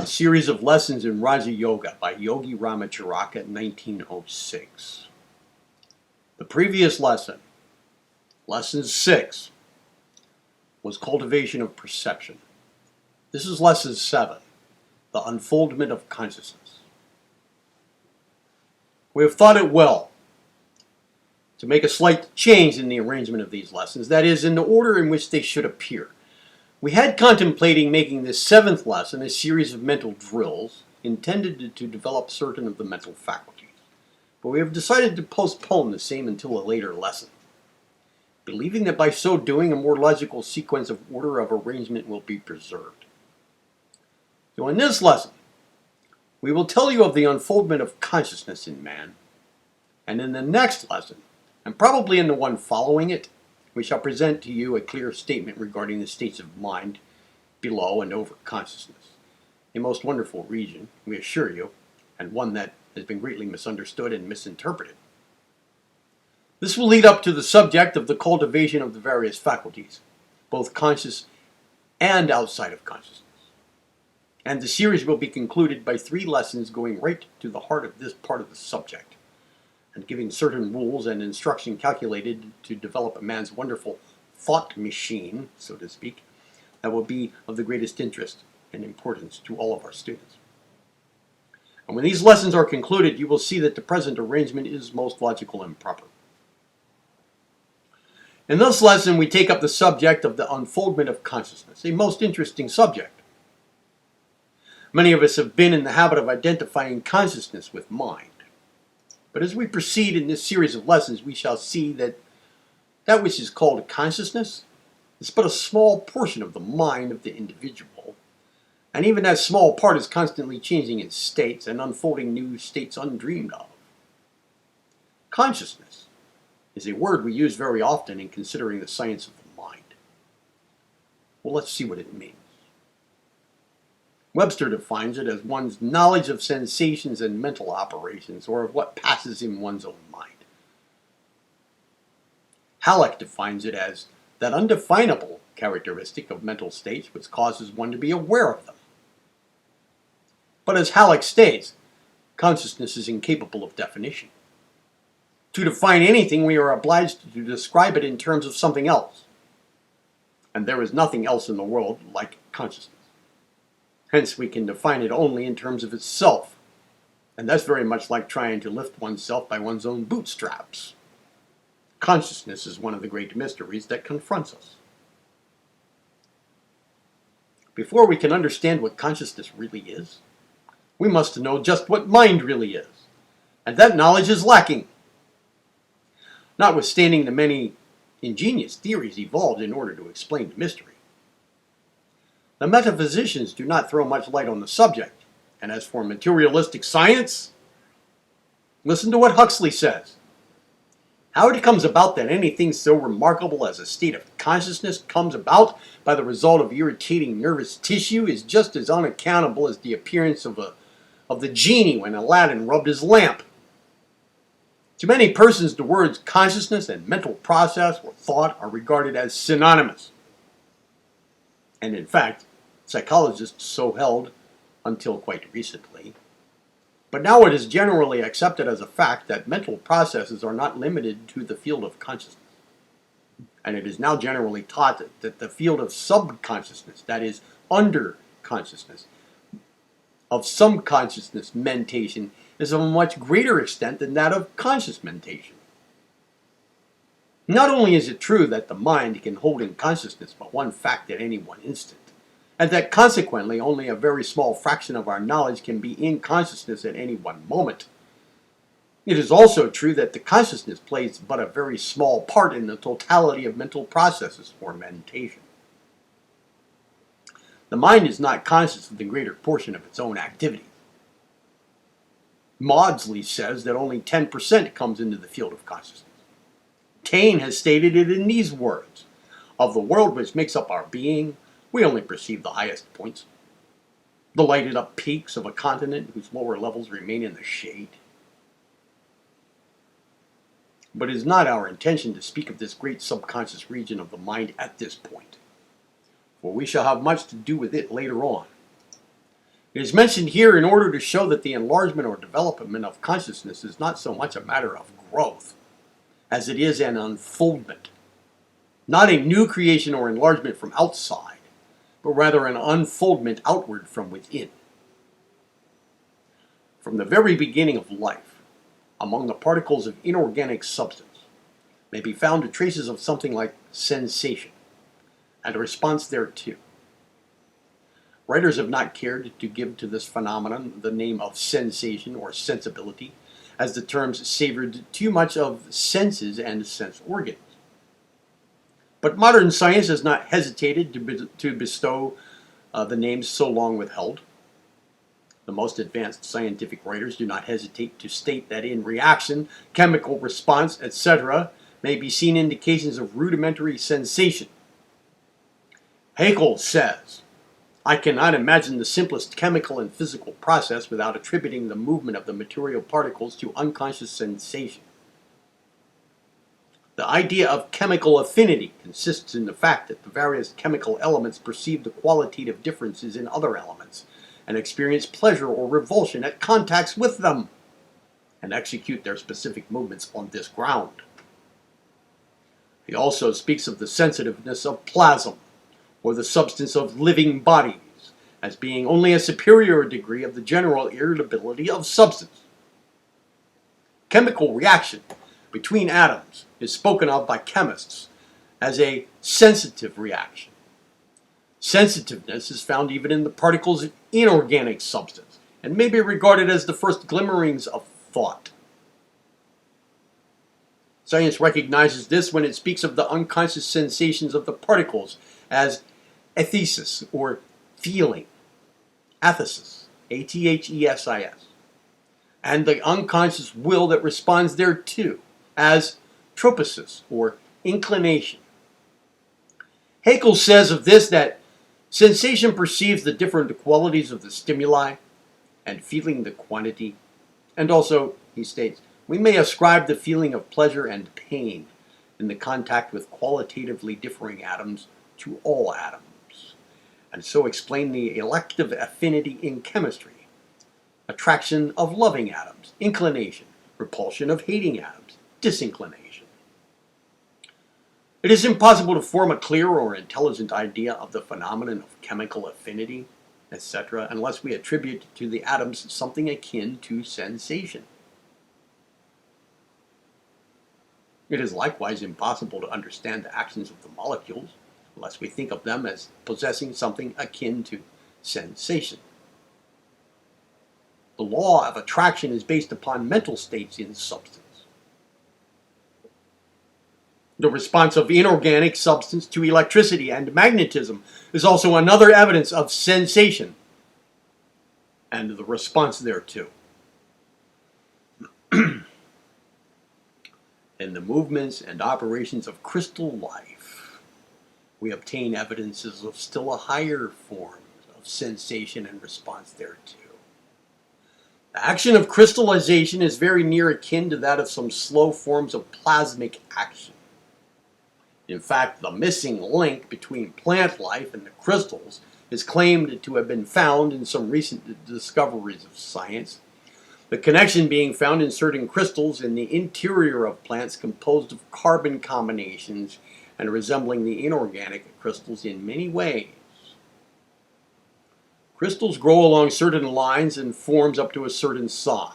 Series of lessons in Raja Yoga by Yogi Ramacharaka, 1906. The previous lesson, lesson 6, was cultivation of perception. This is lesson 7, the unfoldment of consciousness. We have thought it well to make a slight change in the arrangement of these lessons, that is, in the order in which they should appear. We had contemplating making this 7th lesson a series of mental drills intended to develop certain of the mental faculties, but we have decided to postpone the same until a later lesson, believing that by so doing a more logical sequence of order of arrangement will be preserved. So in this lesson, we will tell you of the unfoldment of consciousness in man, and in the next lesson, and probably in the one following it, we shall present to you a clear statement regarding the states of mind below and over consciousness. A most wonderful region, we assure you, and one that has been greatly misunderstood and misinterpreted. This will lead up to the subject of the cultivation of the various faculties, both conscious and outside of consciousness. And the series will be concluded by 3 lessons going right to the heart of this part of the subject, and giving certain rules and instruction calculated to develop a man's wonderful thought machine, so to speak, that will be of the greatest interest and importance to all of our students. And when these lessons are concluded, you will see that the present arrangement is most logical and proper. In this lesson, we take up the subject of the unfoldment of consciousness, a most interesting subject. Many of us have been in the habit of identifying consciousness with mind. But as we proceed in this series of lessons, we shall see that that which is called consciousness is but a small portion of the mind of the individual, and even that small part is constantly changing its states and unfolding new states undreamed of. Consciousness is a word we use very often in considering the science of the mind. Well, let's see what it means. Webster defines it as one's knowledge of sensations and mental operations, or of what passes in one's own mind. Halleck defines it as that undefinable characteristic of mental states which causes one to be aware of them. But as Halleck states, consciousness is incapable of definition. To define anything, we are obliged to describe it in terms of something else. And there is nothing else in the world like consciousness. Hence, we can define it only in terms of itself. And that's very much like trying to lift oneself by one's own bootstraps. Consciousness is one of the great mysteries that confronts us. Before we can understand what consciousness really is, we must know just what mind really is. And that knowledge is lacking. Notwithstanding the many ingenious theories evolved in order to explain the mystery, the metaphysicians do not throw much light on the subject, and as for materialistic science, listen to what Huxley says. How it comes about that anything so remarkable as a state of consciousness comes about by the result of irritating nervous tissue is just as unaccountable as the appearance of the genie when Aladdin rubbed his lamp. To many persons, the words consciousness and mental process or thought are regarded as synonymous. And in fact, psychologists so held until quite recently. But now it is generally accepted as a fact that mental processes are not limited to the field of consciousness. And it is now generally taught that the field of subconsciousness, that is, under consciousness, of some consciousness mentation, is of a much greater extent than that of conscious mentation. Not only is it true that the mind can hold in consciousness but one fact at any one instant, and that consequently only a very small fraction of our knowledge can be in consciousness at any one moment, it is also true that the consciousness plays but a very small part in the totality of mental processes or mentation. The mind is not conscious of the greater portion of its own activity. Maudsley says that only 10% comes into the field of consciousness. Taine has stated it in these words: of the world which makes up our being, we only perceive the highest points, the lighted up peaks of a continent whose lower levels remain in the shade. But it is not our intention to speak of this great subconscious region of the mind at this point, for we shall have much to do with it later on. It is mentioned here in order to show that the enlargement or development of consciousness is not so much a matter of growth as it is an unfoldment, not a new creation or enlargement from outside, but rather an unfoldment outward from within. From the very beginning of life, among the particles of inorganic substance, may be found traces of something like sensation, and a response thereto. Writers have not cared to give to this phenomenon the name of sensation or sensibility, as the terms savored too much of senses and sense organs. But modern science has not hesitated to bestow the names so long withheld. The most advanced scientific writers do not hesitate to state that in reaction, chemical response, etc., may be seen indications of rudimentary sensation. Haeckel says, "I cannot imagine the simplest chemical and physical process without attributing the movement of the material particles to unconscious sensation. The idea of chemical affinity consists in the fact that the various chemical elements perceive the qualitative differences in other elements, and experience pleasure or revulsion at contacts with them, and execute their specific movements on this ground." He also speaks of the sensitiveness of plasm, or the substance of living bodies, as being only a superior degree of the general irritability of substance. Chemical reaction between atoms is spoken of by chemists as a sensitive reaction. Sensitiveness is found even in the particles of inorganic substance, and may be regarded as the first glimmerings of thought. Science recognizes this when it speaks of the unconscious sensations of the particles as athesis, or feeling, athesis, A-T-H-E-S-I-S, and the unconscious will that responds thereto as troposis, or inclination. Haeckel says of this that sensation perceives the different qualities of the stimuli, and feeling the quantity, and also, he states, we may ascribe the feeling of pleasure and pain in the contact with qualitatively differing atoms to all atoms, and so explain the elective affinity in chemistry, attraction of loving atoms, inclination, repulsion of hating atoms, disinclination. It is impossible to form a clear or intelligent idea of the phenomenon of chemical affinity, etc., unless we attribute to the atoms something akin to sensation. It is likewise impossible to understand the actions of the molecules unless we think of them as possessing something akin to sensation. The law of attraction is based upon mental states in substance. The response of inorganic substance to electricity and magnetism is also another evidence of sensation, and the response thereto. In the movements and operations of crystal life, we obtain evidences of still a higher form of sensation and response thereto. The action of crystallization is very near akin to that of some slow forms of plasmic action. In fact, the missing link between plant life and the crystals is claimed to have been found in some recent discoveries of science. The connection being found in certain crystals in the interior of plants composed of carbon combinations and resembling the inorganic crystals in many ways. Crystals grow along certain lines and forms up to a certain size.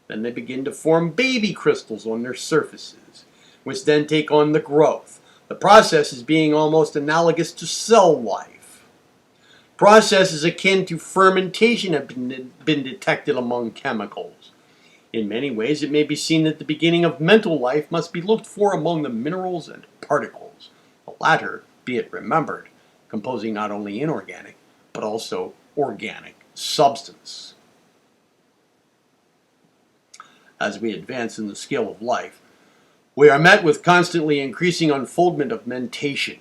Then they begin to form baby crystals on their surfaces, which then take on the growth. The process is being almost analogous to cell life. Processes akin to fermentation have been detected among chemicals. In many ways, it may be seen that the beginning of mental life must be looked for among the minerals and particles, the latter, be it remembered, composing not only inorganic, but also organic substance. As we advance in the scale of life, we are met with constantly increasing unfoldment of mentation,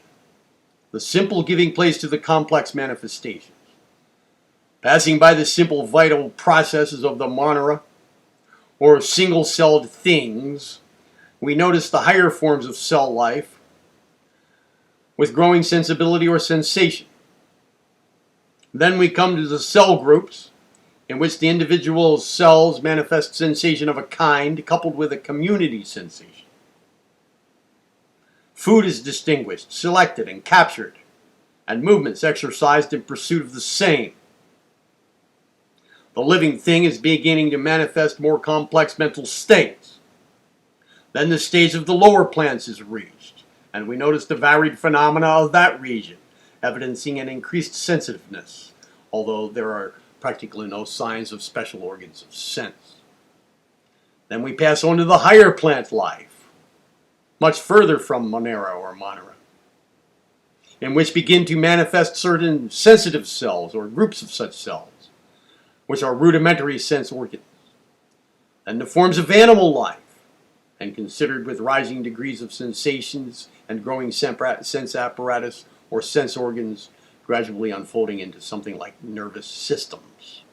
the simple giving place to the complex manifestations. Passing by the simple vital processes of the monera, or single-celled things, we notice the higher forms of cell life with growing sensibility or sensation. Then we come to the cell groups, in which the individual cells manifest sensation of a kind coupled with a community sensation. Food is distinguished, selected, and captured, and movements exercised in pursuit of the same. The living thing is beginning to manifest more complex mental states. Then the stage of the lower plants is reached, and we notice the varied phenomena of that region, evidencing an increased sensitiveness, although there are practically no signs of special organs of sense. Then we pass on to the higher plant life, much further from Monera or Monera, in which begin to manifest certain sensitive cells or groups of such cells, which are rudimentary sense organs. Then the forms of animal life, and considered with rising degrees of sensations and growing sense apparatus or sense organs, gradually unfolding into something like nervous systems.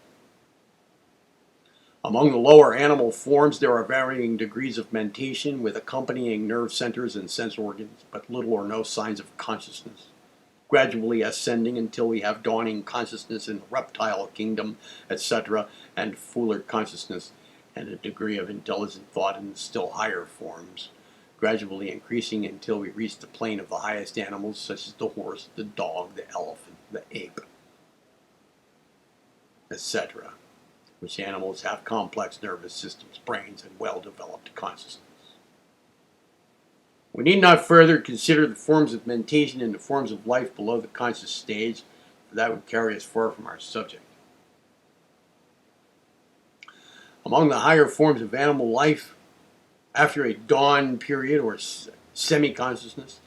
Among the lower animal forms, there are varying degrees of mentation with accompanying nerve centers and sense organs, but little or no signs of consciousness, gradually ascending until we have dawning consciousness in the reptile kingdom, etc., and fuller consciousness and a degree of intelligent thought in the still higher forms, gradually increasing until we reach the plane of the highest animals, such as the horse, the dog, the elephant, the ape, etc., which animals have complex nervous systems, brains, and well-developed consciousness. We need not further consider the forms of mentation and the forms of life below the conscious stage, for that would carry us far from our subject. Among the higher forms of animal life, after a dawn period or semi-consciousness,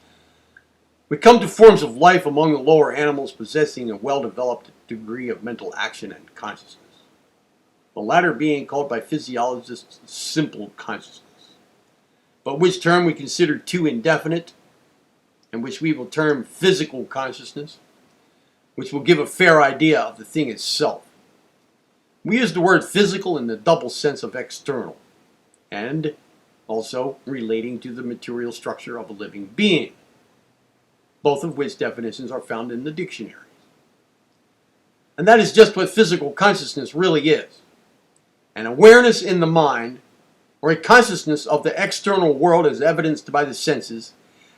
we come to forms of life among the lower animals possessing a well-developed degree of mental action and consciousness, the latter being called by physiologists simple consciousness, but which term we consider too indefinite, and which we will term physical consciousness, which will give a fair idea of the thing itself. We use the word physical in the double sense of external, and also relating to the material structure of a living being, both of which definitions are found in the dictionaries. And that is just what physical consciousness really is: an awareness in the mind, or a consciousness of the external world as evidenced by the senses,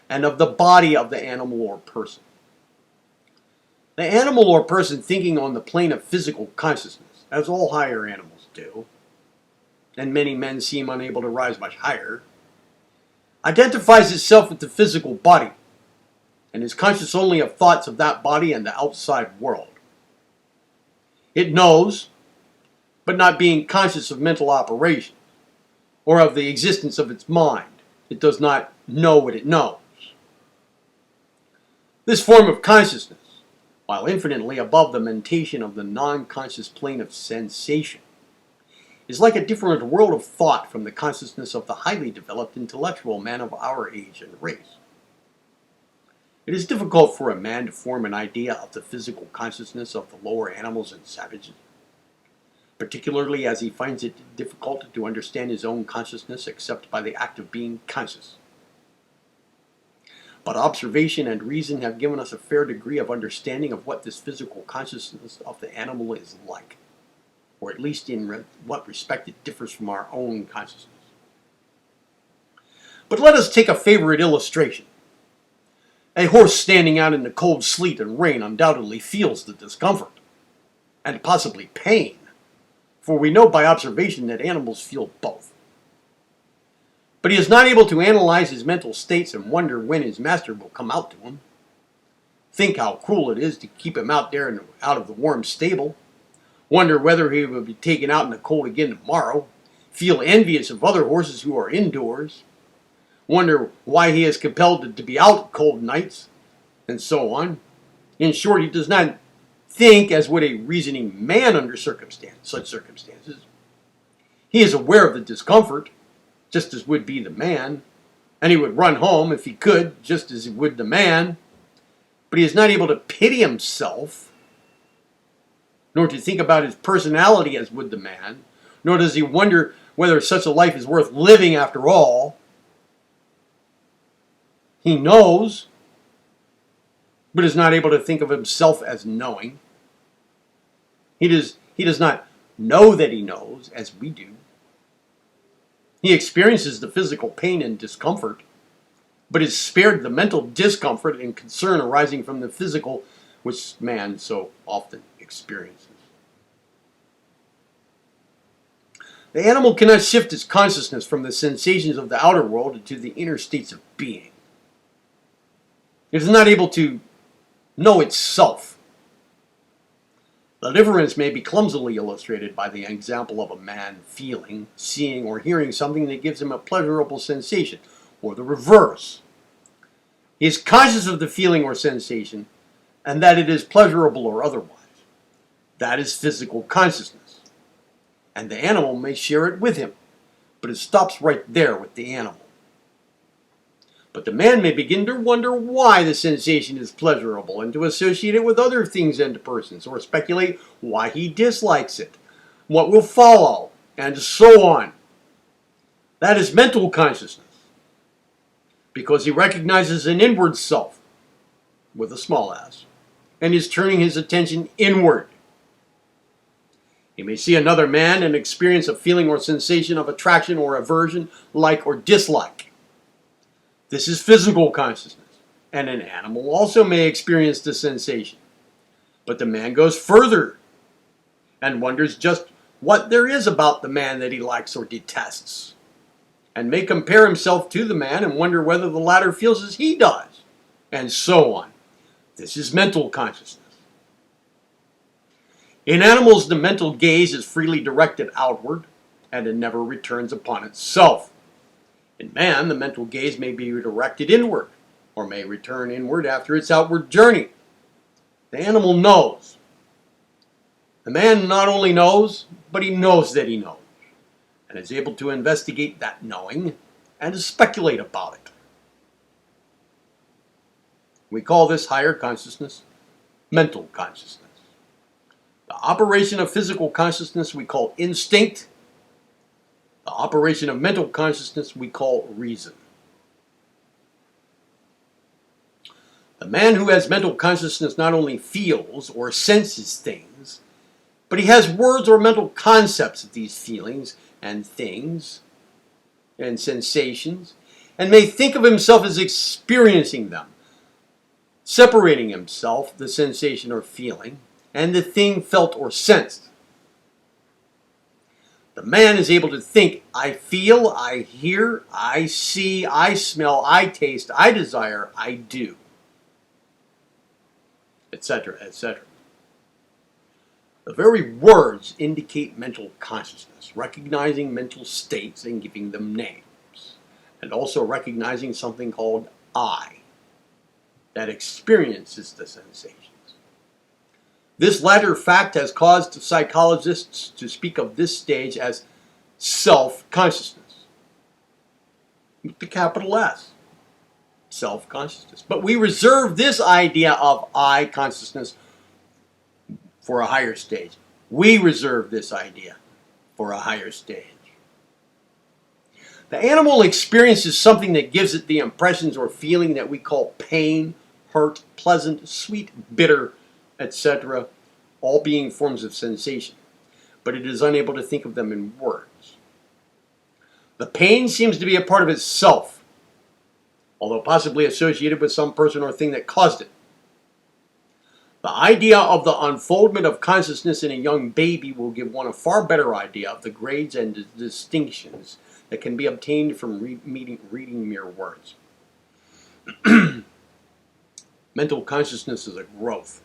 and of the body of the animal or person. The animal or person thinking on the plane of physical consciousness, as all higher animals do, and many men seem unable to rise much higher, identifies itself with the physical body, and is conscious only of thoughts of that body and the outside world. It knows, but not being conscious of mental operation, or of the existence of its mind, it does not know what it knows. This form of consciousness, while infinitely above the mentation of the non-conscious plane of sensation, is like a different world of thought from the consciousness of the highly developed intellectual man of our age and race. It is difficult for a man to form an idea of the physical consciousness of the lower animals and savages, particularly as he finds it difficult to understand his own consciousness except by the act of being conscious. But observation and reason have given us a fair degree of understanding of what this physical consciousness of the animal is like, or at least in what respect it differs from our own consciousness. But let us take a favorite illustration. A horse standing out in the cold sleet and rain undoubtedly feels the discomfort, and possibly pain, for we know by observation that animals feel both. But he is not able to analyze his mental states and wonder when his master will come out to him. Think how cruel it is to keep him out there out of the warm stable. Wonder whether he will be taken out in the cold again tomorrow. Feel envious of other horses who are indoors. Wonder why he is compelled to be out cold nights, and so on. In short, he does not think as would a reasoning man under such circumstances. He is aware of the discomfort, just as would be the man, and he would run home if he could, just as would the man, but he is not able to pity himself, nor to think about his personality as would the man, nor does he wonder whether such a life is worth living after all. He knows, but is not able to think of himself as knowing. He does not know that he knows, as we do. He experiences the physical pain and discomfort, but is spared the mental discomfort and concern arising from the physical, which man so often experiences. The animal cannot shift its consciousness from the sensations of the outer world into the inner states of being. It is not able to know itself. The difference may be clumsily illustrated by the example of a man feeling, seeing, or hearing something that gives him a pleasurable sensation, or the reverse. He is conscious of the feeling or sensation, and that it is pleasurable or otherwise. That is physical consciousness. And the animal may share it with him, but it stops right there with the animal. But the man may begin to wonder why the sensation is pleasurable and to associate it with other things and persons, or speculate why he dislikes it, what will follow, and so on. That is mental consciousness, because he recognizes an inward self, with a small s, and is turning his attention inward. He may see another man and experience a feeling or sensation of attraction or aversion, like or dislike. This is physical consciousness, and an animal also may experience the sensation. But the man goes further and wonders just what there is about the man that he likes or detests, and may compare himself to the man and wonder whether the latter feels as he does, and so on. This is mental consciousness. In animals, the mental gaze is freely directed outward, and it never returns upon itself. In man, the mental gaze may be redirected inward, or may return inward after its outward journey. The animal knows. The man not only knows, but he knows that he knows, and is able to investigate that knowing and to speculate about it. We call this higher consciousness mental consciousness. The operation of physical consciousness we call instinct. The operation of mental consciousness we call reason. The man who has mental consciousness not only feels or senses things, but he has words or mental concepts of these feelings and things and sensations, and may think of himself as experiencing them, separating himself, the sensation or feeling, and the thing felt or sensed. The man is able to think, I feel, I hear, I see, I smell, I taste, I desire, I do, etc., etc. The very words indicate mental consciousness, recognizing mental states and giving them names, and also recognizing something called I, that experiences the sensations. This latter fact has caused psychologists to speak of this stage as self-consciousness, with the capital S, self-consciousness. But we reserve this idea of I consciousness for a higher stage. We reserve this idea for a higher stage. The animal experiences something that gives it the impressions or feeling that we call pain, hurt, pleasant, sweet, bitter, etc., all being forms of sensation, but it is unable to think of them in words. The pain seems to be a part of itself, although possibly associated with some person or thing that caused it. The idea of the unfoldment of consciousness in a young baby will give one a far better idea of the grades and distinctions that can be obtained from reading mere words. Mental consciousness is a growth.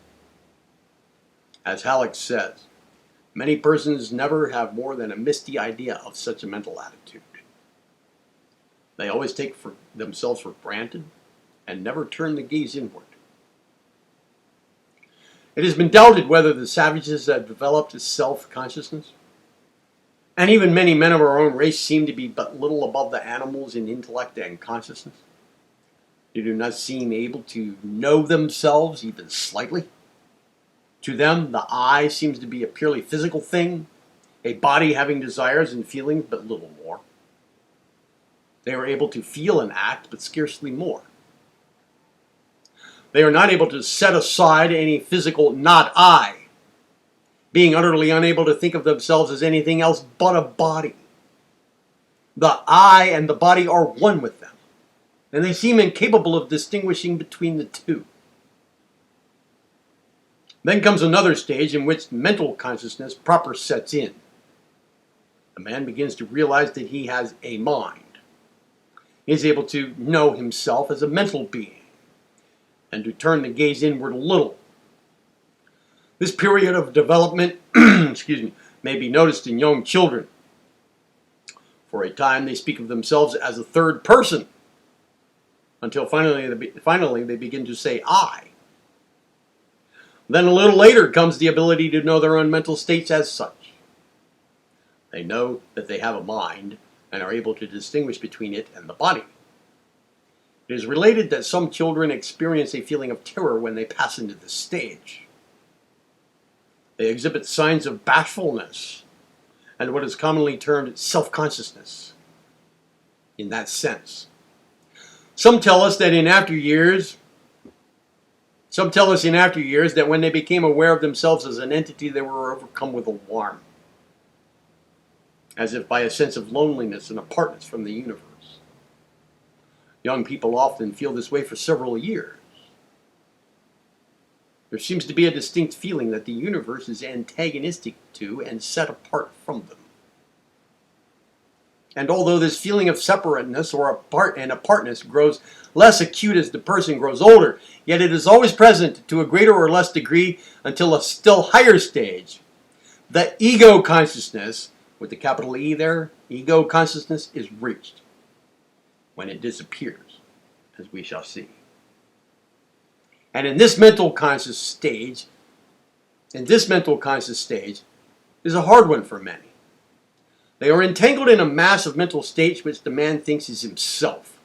As Halleck says, many persons never have more than a misty idea of such a mental attitude. They always take themselves for granted and never turn the gaze inward. It has been doubted whether the savages have developed a self-consciousness, and even many men of our own race seem to be but little above the animals in intellect and consciousness. They do not seem able to know themselves even slightly. To them, the I seems to be a purely physical thing, a body having desires and feelings, but little more. They are able to feel and act, but scarcely more. They are not able to set aside any physical not I, being utterly unable to think of themselves as anything else but a body. The I and the body are one with them, and they seem incapable of distinguishing between the two. Then comes another stage in which mental consciousness proper sets in. The man begins to realize that he has a mind. He is able to know himself as a mental being and to turn the gaze inward a little. This period of development may be noticed in young children. For a time they speak of themselves as a third person until finally they begin to say I. Then a little later comes the ability to know their own mental states as such. They know that they have a mind and are able to distinguish between it and the body. It is related that some children experience a feeling of terror when they pass into this stage. They exhibit signs of bashfulness and what is commonly termed self-consciousness in that sense. Some tell us in after years that when they became aware of themselves as an entity, they were overcome with alarm, as if by a sense of loneliness and apartness from the universe. Young people often feel this way for several years. There seems to be a distinct feeling that the universe is antagonistic to and set apart from them. And although this feeling of separateness or apartness grows less acute as the person grows older, yet it is always present to a greater or less degree until a still higher stage. The ego consciousness, with the capital E there, ego consciousness is reached, when it disappears, as we shall see. And in this mental conscious stage is a hard one for many. They are entangled in a mass of mental states which the man thinks is himself.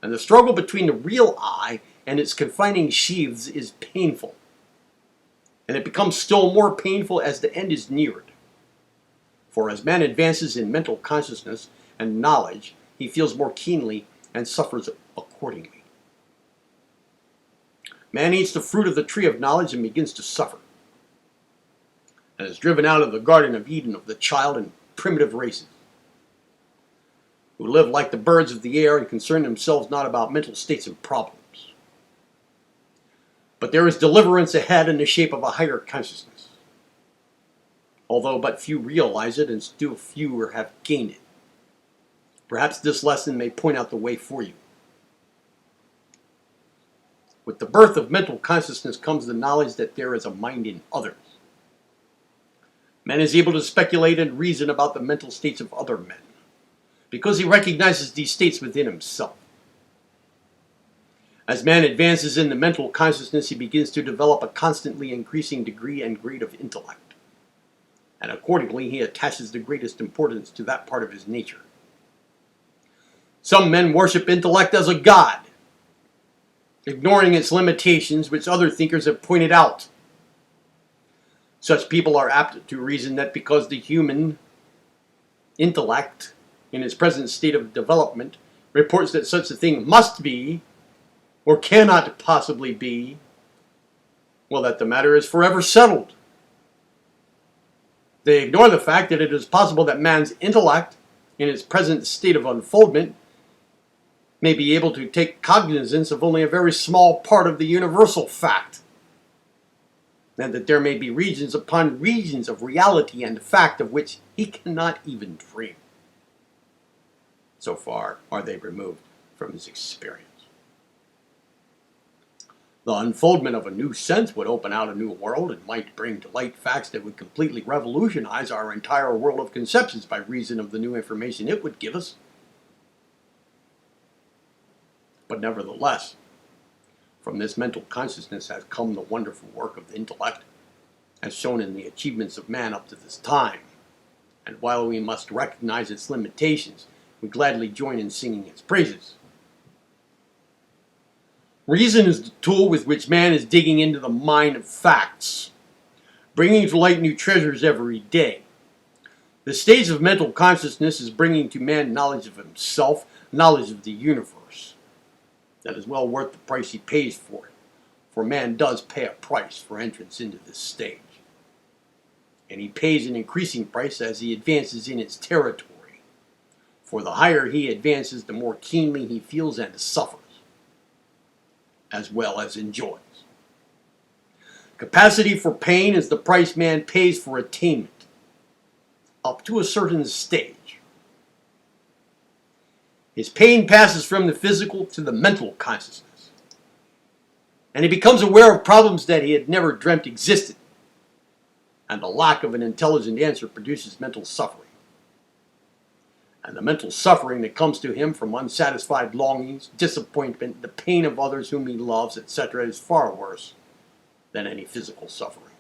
And the struggle between the real I and its confining sheaths is painful. And it becomes still more painful as the end is neared. For as man advances in mental consciousness and knowledge, he feels more keenly and suffers accordingly. Man eats the fruit of the tree of knowledge and begins to suffer, and is driven out of the Garden of Eden of the child and primitive races, who live like the birds of the air and concern themselves not about mental states and problems. But there is deliverance ahead in the shape of a higher consciousness, although but few realize it and still fewer have gained it. Perhaps this lesson may point out the way for you. With the birth of mental consciousness comes the knowledge that there is a mind in others. Man is able to speculate and reason about the mental states of other men, because he recognizes these states within himself. As man advances in the mental consciousness, he begins to develop a constantly increasing degree and grade of intellect, and accordingly he attaches the greatest importance to that part of his nature. Some men worship intellect as a god, ignoring its limitations which other thinkers have pointed out. Such people are apt to reason that because the human intellect, in its present state of development, reports that such a thing must be, or cannot possibly be, well, that the matter is forever settled. They ignore the fact that it is possible that man's intellect, in its present state of unfoldment, may be able to take cognizance of only a very small part of the universal fact, and that there may be regions upon regions of reality and fact of which he cannot even dream. So far are they removed from his experience. The unfoldment of a new sense would open out a new world and might bring to light facts that would completely revolutionize our entire world of conceptions by reason of the new information it would give us. But nevertheless, from this mental consciousness has come the wonderful work of the intellect, as shown in the achievements of man up to this time. And while we must recognize its limitations, we gladly join in singing its praises. Reason is the tool with which man is digging into the mine of facts, bringing to light new treasures every day. The stage of mental consciousness is bringing to man knowledge of himself, knowledge of the universe. That is well worth the price he pays for it, for man does pay a price for entrance into this stage. and he pays an increasing price as he advances in its territory. For the higher he advances, the more keenly he feels and suffers, as well as enjoys. Capacity for pain is the price man pays for attainment, up to a certain stage. His pain passes from the physical to the mental consciousness, and he becomes aware of problems that he had never dreamt existed, and the lack of an intelligent answer produces mental suffering. And the mental suffering that comes to him from unsatisfied longings, disappointment, the pain of others whom he loves, etc., is far worse than any physical suffering.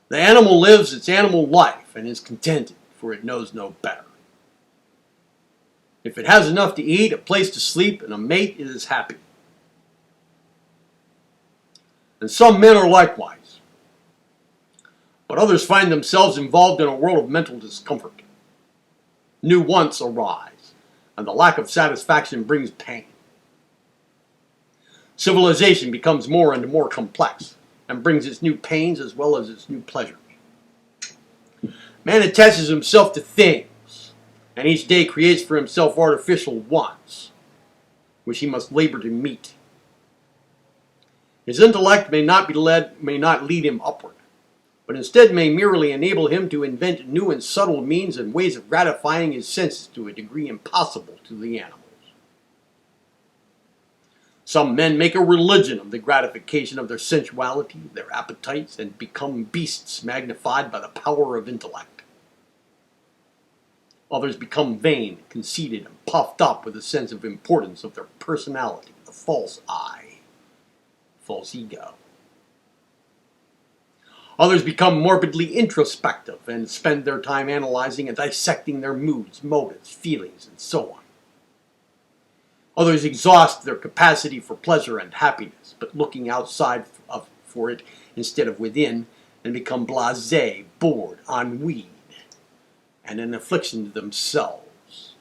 The animal lives its animal life and is contented, for it knows no better. If it has enough to eat, a place to sleep, and a mate, it is happy. And some men are likewise. But others find themselves involved in a world of mental discomfort. New wants arise, and the lack of satisfaction brings pain. Civilization becomes more and more complex, and brings its new pains as well as its new pleasures. Man attaches himself to things, and each day creates for himself artificial wants, which he must labor to meet. His intellect may not lead him upward, but instead may merely enable him to invent new and subtle means and ways of gratifying his senses to a degree impossible to the animals. Some men make a religion of the gratification of their sensuality, their appetites, and become beasts magnified by the power of intellect. Others become vain, conceited, and puffed up with a sense of importance of their personality, the false I, false ego. Others become morbidly introspective and spend their time analyzing and dissecting their moods, motives, feelings, and so on. Others exhaust their capacity for pleasure and happiness, but looking outside for it instead of within, and become blasé, bored, ennuied, and an affliction to themselves.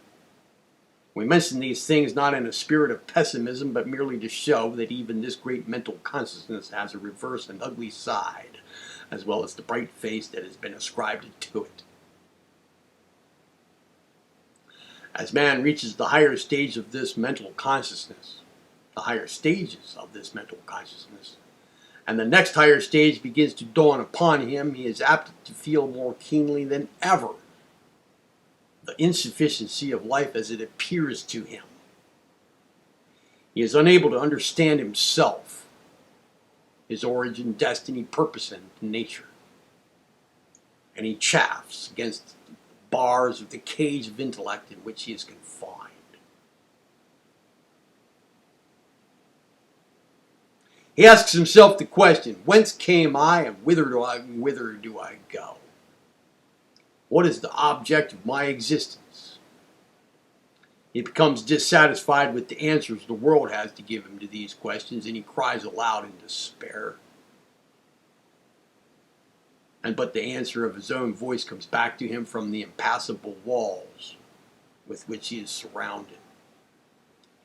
We mention these things not in a spirit of pessimism, but merely to show that even this great mental consciousness has a reverse and ugly side, as well as the bright face that has been ascribed to it. As man reaches the higher stage of this mental consciousness, the higher stages of this mental consciousness, and the next higher stage begins to dawn upon him, he is apt to feel more keenly than ever the insufficiency of life as it appears to him. He is unable to understand himself, his origin, destiny, purpose, and nature. And he chafes against the bars of the cage of intellect in which he is confined. He asks himself the question, whence came I and whither do I go? What is the object of my existence? He becomes dissatisfied with the answers the world has to give him to these questions, and he cries aloud in despair. But the answer of his own voice comes back to him from the impassable walls with which he is surrounded.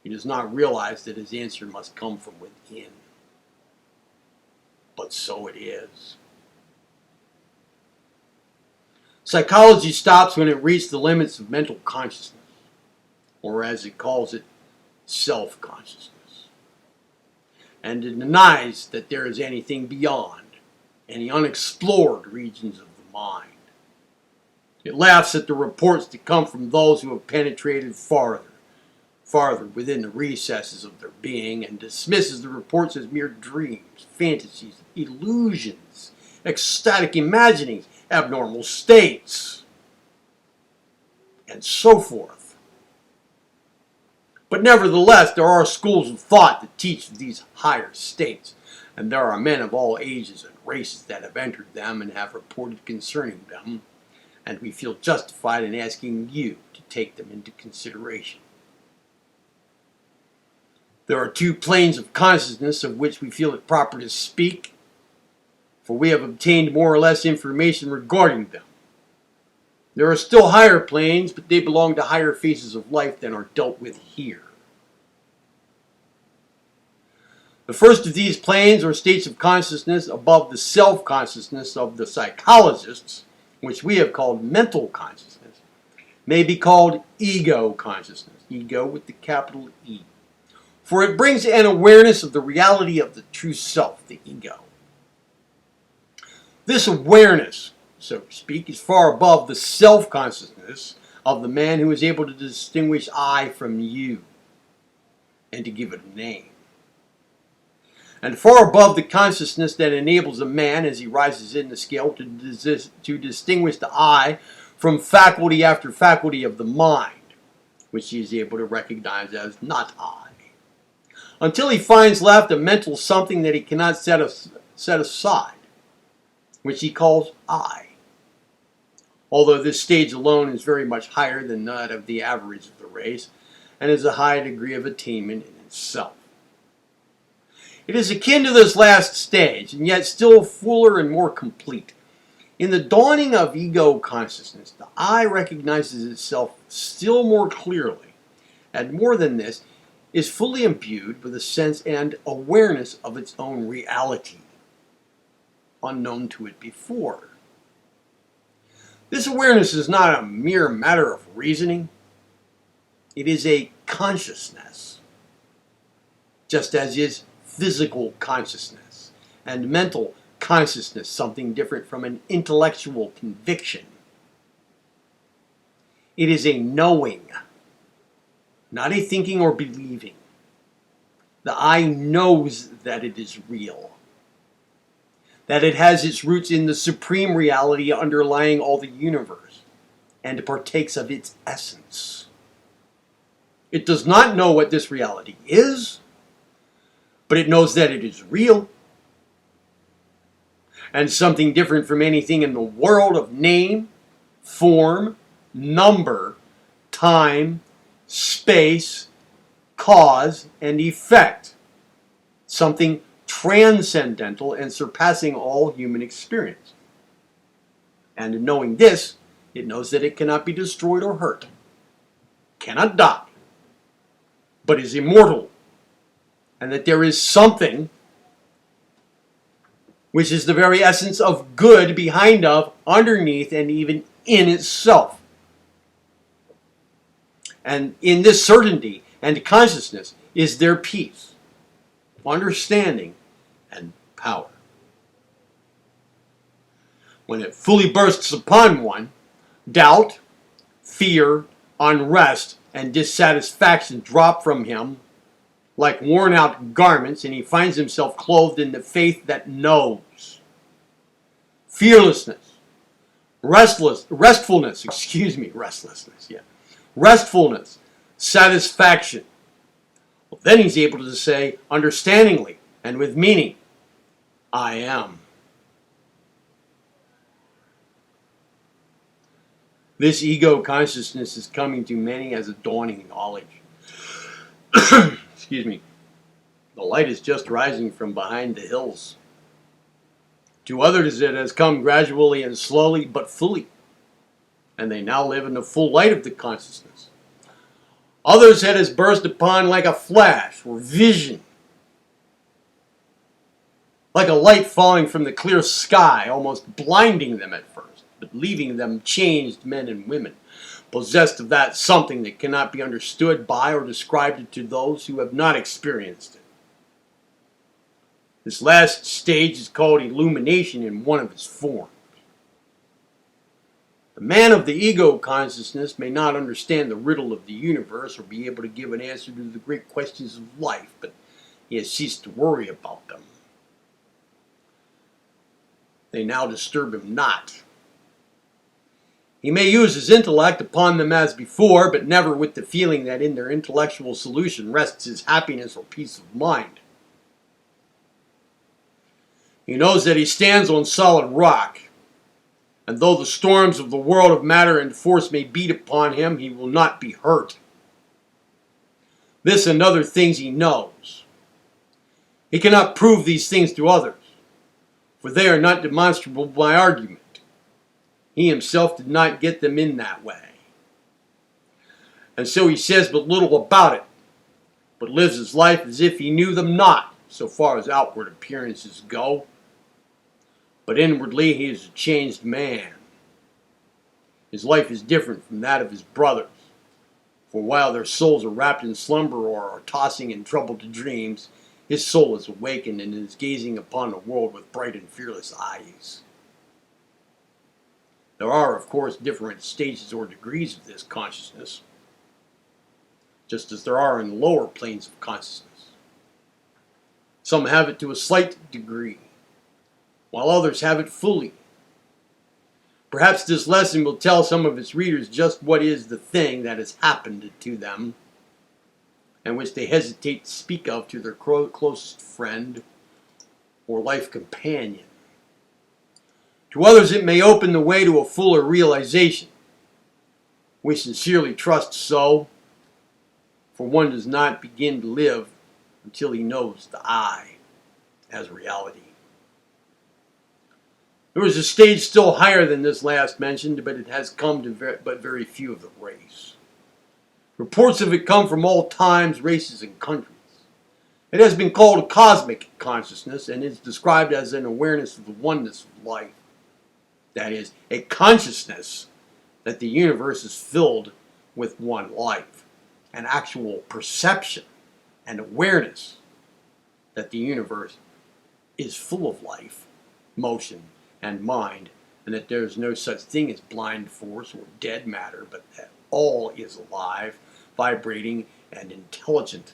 He does not realize that his answer must come from within. But so it is. Psychology stops when it reaches the limits of mental consciousness, or as it calls it, self-consciousness. And it denies that there is anything beyond, any unexplored regions of the mind. It laughs at the reports that come from those who have penetrated farther within the recesses of their being, and dismisses the reports as mere dreams, fantasies, illusions, ecstatic imaginings, abnormal states, and so forth. But nevertheless, there are schools of thought that teach these higher states, and there are men of all ages and races that have entered them and have reported concerning them, and we feel justified in asking you to take them into consideration. There are two planes of consciousness of which we feel it proper to speak, for we have obtained more or less information regarding them. There are still higher planes, but they belong to higher phases of life than are dealt with here. The first of these planes, or states of consciousness above the self-consciousness of the psychologists, which we have called mental consciousness, may be called ego consciousness. Ego with the capital E. For it brings an awareness of the reality of the true self, the ego. This awareness, so to speak, is far above the self-consciousness of the man who is able to distinguish I from you and to give it a name. And far above the consciousness that enables a man, as he rises in the scale, to distinguish the I from faculty after faculty of the mind, which he is able to recognize as not I, until he finds left a mental something that he cannot set aside, which he calls I, although this stage alone is very much higher than that of the average of the race, and is a high degree of attainment in itself. It is akin to this last stage, and yet still fuller and more complete. In the dawning of ego consciousness, the I recognizes itself still more clearly, and more than this, is fully imbued with a sense and awareness of its own reality, unknown to it before. This awareness is not a mere matter of reasoning. It is a consciousness, just as is physical consciousness and mental consciousness something different from an intellectual conviction. It is a knowing, not a thinking or believing. The I knows that it is real, that it has its roots in the supreme reality underlying all the universe, and partakes of its essence. It does not know what this reality is, but it knows that it is real, and something different from anything in the world of name, form, number, time, space, cause, and effect. Something transcendental and surpassing all human experience. And in knowing this, it knows that it cannot be destroyed or hurt, cannot die, but is immortal, and that there is something which is the very essence of good behind of, underneath, and even in itself. And in this certainty and consciousness is their peace, understanding, and power. When it fully bursts upon one, doubt, fear, unrest, and dissatisfaction drop from him like worn-out garments, and he finds himself clothed in the faith that knows. Fearlessness, restfulness, satisfaction. Well, then he's able to say, understandingly and with meaning, I am. This ego consciousness is coming to many as a dawning knowledge. Excuse me. The light is just rising from behind the hills. To others it has come gradually and slowly but fully, and they now live in the full light of the consciousness. Others it has burst upon like a flash or vision, like a light falling from the clear sky, almost blinding them at first, but leaving them changed men and women, possessed of that something that cannot be understood by or described to those who have not experienced it. This last stage is called illumination in one of its forms. The man of the ego consciousness may not understand the riddle of the universe or be able to give an answer to the great questions of life, but he has ceased to worry about them. They now disturb him not. He may use his intellect upon them as before, but never with the feeling that in their intellectual solution rests his happiness or peace of mind. He knows that he stands on solid rock, and though the storms of the world of matter and force may beat upon him, he will not be hurt. This and other things he knows. He cannot prove these things to others, for they are not demonstrable by argument. He himself did not get them in that way. And so he says but little about it, but lives his life as if he knew them not, so far as outward appearances go, but inwardly he is a changed man. His life is different from that of his brothers, for while their souls are wrapped in slumber or are tossing in troubled dreams, his soul is awakened and is gazing upon the world with bright and fearless eyes. There are, of course, different stages or degrees of this consciousness, just as there are in the lower planes of consciousness. Some have it to a slight degree, while others have it fully. Perhaps this lesson will tell some of its readers just what is the thing that has happened to them, and which they hesitate to speak of to their closest friend or life companion. To others it may open the way to a fuller realization. We sincerely trust so, for one does not begin to live until he knows the I as reality. There is a stage still higher than this last mentioned, but it has come to but very few of the race. Reports of it come from all times, races, and countries. It has been called cosmic consciousness and is described as an awareness of the oneness of life. That is, a consciousness that the universe is filled with one life, an actual perception and awareness that the universe is full of life, motion, and mind, and that there is no such thing as blind force or dead matter, but that all is alive, vibrating, and intelligent.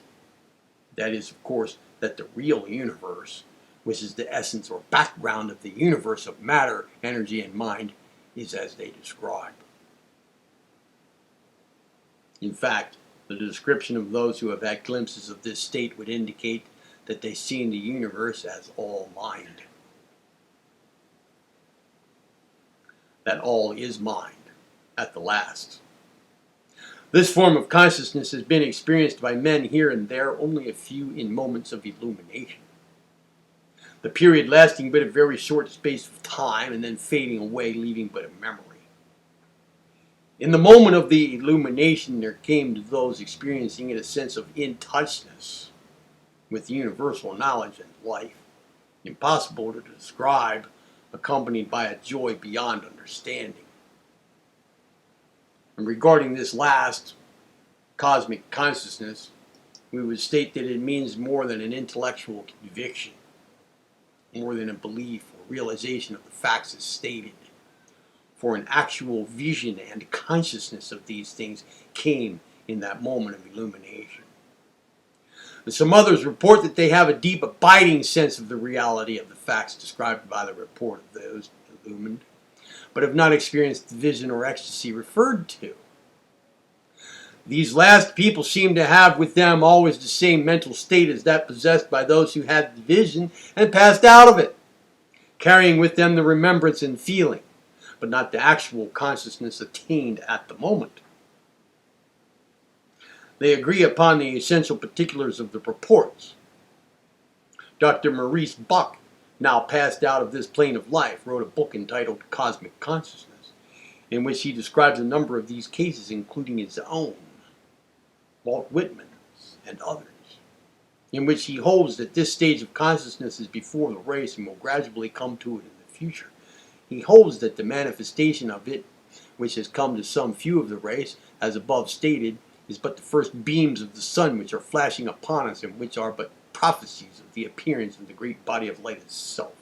That is, of course, that the real universe, which is the essence or background of the universe of matter, energy, and mind, is as they describe. In fact, the description of those who have had glimpses of this state would indicate that they see the universe as all mind. That all is mind at the last. This form of consciousness has been experienced by men here and there, only a few in moments of illumination. The period lasting but a very short space of time and then fading away, leaving but a memory. In the moment of the illumination, there came to those experiencing it a sense of in-touchness with universal knowledge and life, impossible to describe, accompanied by a joy beyond understanding. And regarding this last, cosmic consciousness, we would state that it means more than an intellectual conviction, more than a belief or realization of the facts as stated. For an actual vision and consciousness of these things came in that moment of illumination. And some others report that they have a deep abiding sense of the reality of the facts described by the report of those illumined, but have not experienced the vision or ecstasy referred to. These last people seem to have with them always the same mental state as that possessed by those who had the vision and passed out of it, carrying with them the remembrance and feeling, but not the actual consciousness attained at the moment. They agree upon the essential particulars of the reports. Dr. Maurice Buck, now passed out of this plane of life, wrote a book entitled Cosmic Consciousness, in which he describes a number of these cases, including his own, Walt Whitman's, and others, in which he holds that this stage of consciousness is before the race and will gradually come to it in the future. He holds that the manifestation of it, which has come to some few of the race, as above stated, is but the first beams of the sun which are flashing upon us, and which are but prophecies of the appearance of the great body of light itself.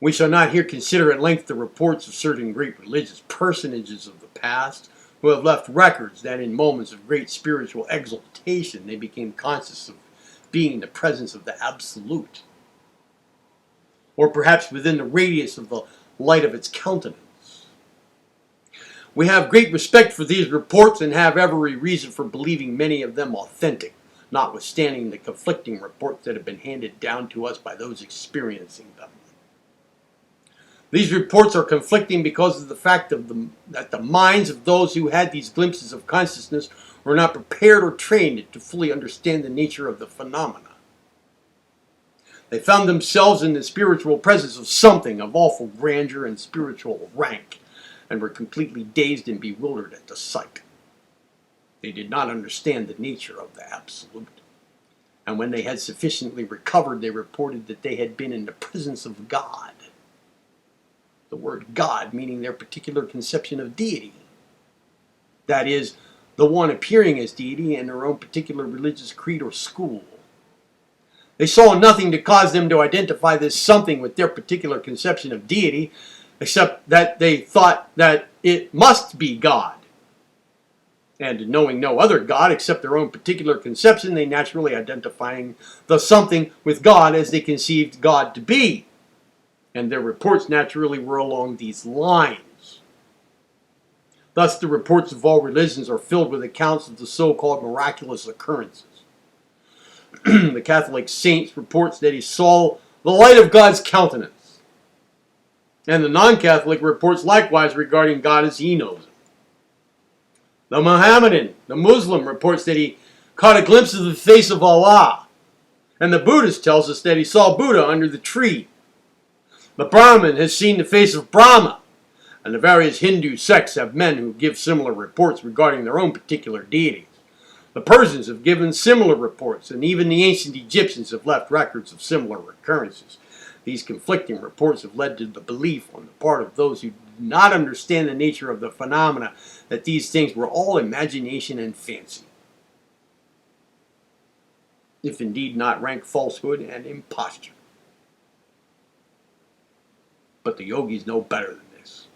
We shall not here consider at length the reports of certain great religious personages of the past, who have left records that in moments of great spiritual exaltation they became conscious of being in the presence of the Absolute, or perhaps within the radius of the light of its countenance. We have great respect for these reports and have every reason for believing many of them authentic, notwithstanding the conflicting reports that have been handed down to us by those experiencing them. These reports are conflicting because of the fact that the minds of those who had these glimpses of consciousness were not prepared or trained to fully understand the nature of the phenomena. They found themselves in the spiritual presence of something of awful grandeur and spiritual rank, and were completely dazed and bewildered at the sight. They did not understand the nature of the Absolute, And when they had sufficiently recovered, they reported that they had been in the presence of God. The word God meaning their particular conception of deity. That is, the one appearing as deity in their own particular religious creed or school. They saw nothing to cause them to identify this something with their particular conception of deity, except that they thought that it must be God. And knowing no other God except their own particular conception, they naturally identifying the something with God as they conceived God to be. And their reports naturally were along these lines. Thus, the reports of all religions are filled with accounts of the so-called miraculous occurrences. The Catholic saint reports that he saw the light of God's countenance. And the non-Catholic reports likewise regarding God as he knows him. The Mohammedan, the Muslim, reports that he caught a glimpse of the face of Allah. And the Buddhist tells us that he saw Buddha under the tree. The Brahmin has seen the face of Brahma. And the various Hindu sects have men who give similar reports regarding their own particular deities. The Persians have given similar reports, and even the ancient Egyptians have left records of similar occurrences. These conflicting reports have led to the belief on the part of those who do not understand the nature of the phenomena that these things were all imagination and fancy, if indeed not rank falsehood and imposture. But the yogis know better than this.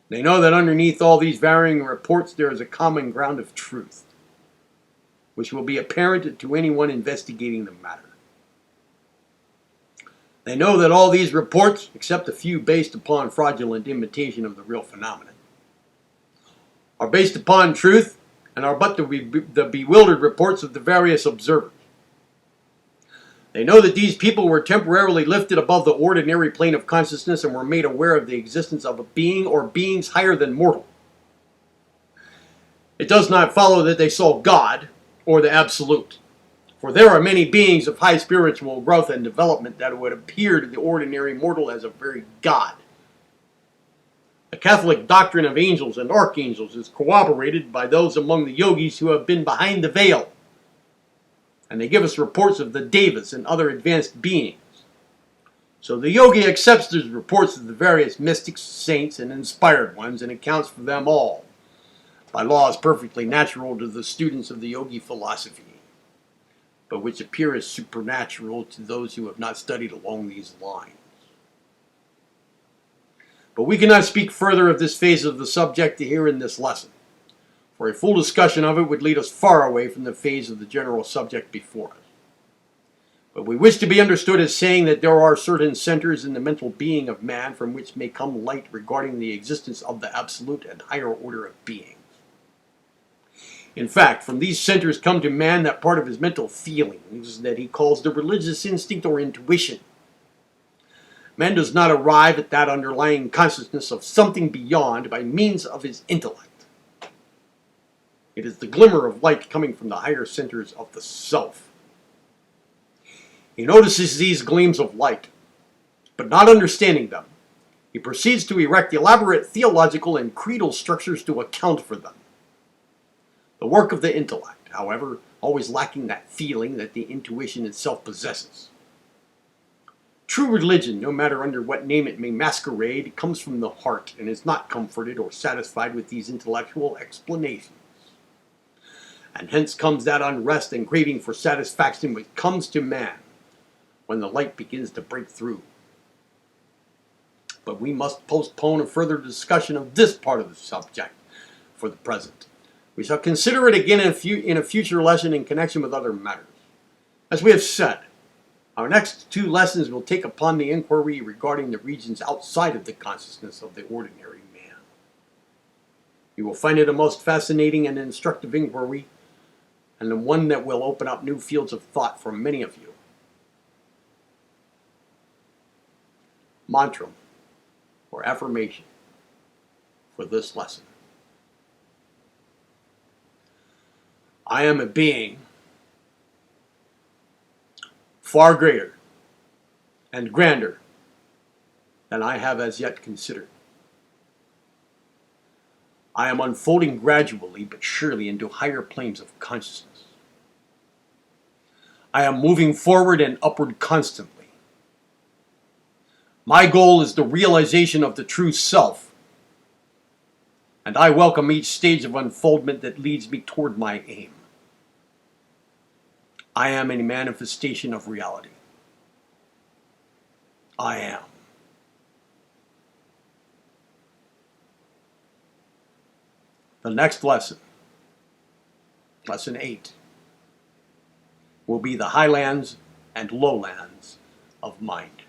They know that underneath all these varying reports there is a common ground of truth, which will be apparent to anyone investigating the matter. They know that all these reports, except a few based upon fraudulent imitation of the real phenomenon, are based upon truth and are but the bewildered reports of the various observers. They know that these people were temporarily lifted above the ordinary plane of consciousness and were made aware of the existence of a being or beings higher than mortal. It does not follow that they saw God or the Absolute. For there are many beings of high spiritual growth and development that would appear to the ordinary mortal as a very God. The Catholic doctrine of angels and archangels is corroborated by those among the yogis who have been behind the veil. And they give us reports of the devas and other advanced beings. So the yogi accepts these reports of the various mystics, saints, and inspired ones and accounts for them all by laws perfectly natural to the students of the yogi philosophy, but which appear as supernatural to those who have not studied along these lines. But we cannot speak further of this phase of the subject here in this lesson, for a full discussion of it would lead us far away from the phase of the general subject before us. But we wish to be understood as saying that there are certain centers in the mental being of man from which may come light regarding the existence of the absolute and higher order of beings. In fact, from these centers come to man that part of his mental feelings that he calls the religious instinct or intuition. Man does not arrive at that underlying consciousness of something beyond by means of his intellect. It is the glimmer of light coming from the higher centers of the self. He notices these gleams of light, but not understanding them, he proceeds to erect elaborate theological and creedal structures to account for them. The work of the intellect, however, always lacking that feeling that the intuition itself possesses. True religion, no matter under what name it may masquerade, comes from the heart and is not comforted or satisfied with these intellectual explanations. And hence comes that unrest and craving for satisfaction which comes to man when the light begins to break through. But we must postpone a further discussion of this part of the subject for the present. We shall consider it again in a future lesson in connection with other matters. As we have said, our next two lessons will take upon the inquiry regarding the regions outside of the consciousness of the ordinary man. You will find it a most fascinating and instructive inquiry, and one that will open up new fields of thought for many of you. Mantra, or affirmation, for this lesson. I am a being far greater and grander than I have as yet considered. I am unfolding gradually but surely into higher planes of consciousness. I am moving forward and upward constantly. My goal is the realization of the true self, and I welcome each stage of unfoldment that leads me toward my aim. I am a manifestation of reality. I am. The next lesson, lesson 8, will be the highlands and lowlands of mind.